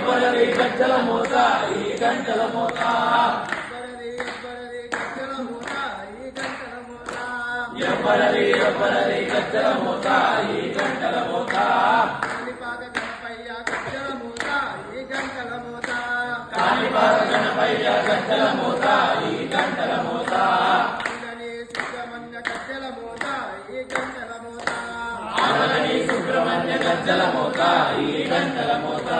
ఎవ్వరది గజ్జల మోత ఈ గంటల మోత ఎవ్వరది గజ్జల మోత ఈ గంటల మోత కాణిపాక గణపయ్య గజ్జల మోత ఈ గంటల మోత ఆమలని సుబ్రహ్మణ్య గజ్జల మోత ఈ గంటల మోత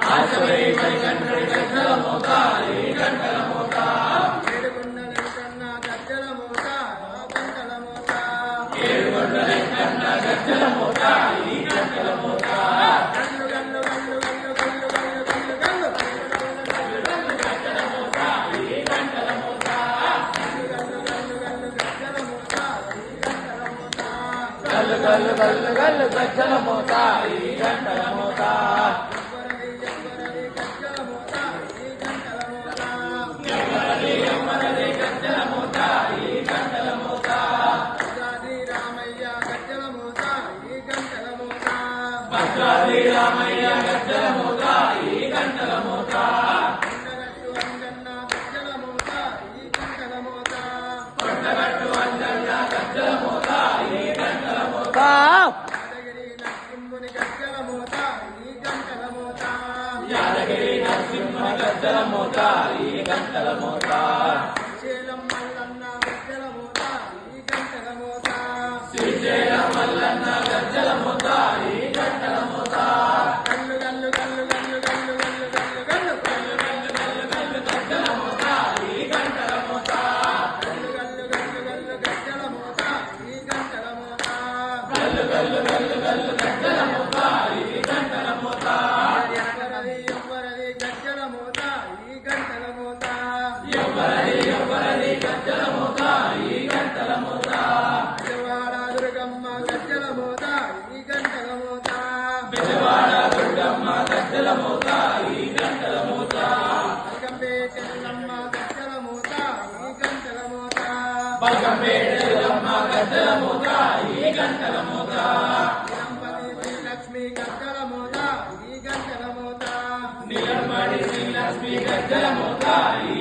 ఆశబరి మణికంఠుడి గజ్జల మోత ఈ గంటల మోత ఏడుగొండ వెంకన్న గజ్జల మోత ఈ గంటల మోత గల్లు గల్లు గల్లు గల్లు గజ్జల మోత ఈ గంటల మోత ఎవ్వరది గజ్జల మోత ఈ గంటల మోత భద్రాద్రి రామయ్య గజ్జల మోత ఈ గంటల మోత కొండగట్టు అంజన్న గజ్జల మోత ఈ గంటల మోత యాదగిరి నరసింహుని గజ్జల మోత ఈ గంటల మోత శ్రీశైలం మల్లన్న గజ్జల మోత ఈ గంటల మోత గల్లు గల్లు గల్లు గల్లు గల్లు గల్లు గల్లు గల్లు గల్లు గల్లు గల్లు గజ్జల మోత ఈ గంటల మోత గల్లు గల్లు గల్లు గల్లు గజ్జల మోత ఈ గంటల మోత గల్లు గల్లు గల్లు గల్లు గజ్జల మోత ఈ గంటల మోత ఎవ్వరది గజ్జల మోత ఈ గంటల మోత ఎవ్వరది గజ్జల మోత ఈ గంటల మోత బెజవాడ దుర్గమ్మ గజ్జల మోత ఈ గంటల మోత బెజవాడ దుర్గమ్మ గజ్జల మోత ఈ గంటల మోత బల్కంపేట ఎల్లమ్మ గజ్జల మోత ఈ గంటల మోత బల్కంపేట ఎల్లమ్మ గజ్జల మోత ఈ గంటల మోత నిలంపతి శ్రీలక్ష్మి గజ్జల మోత ఈ గంటల మోత నిలంపతి శ్రీలక్ష్మి గజ్జల మోత ఈ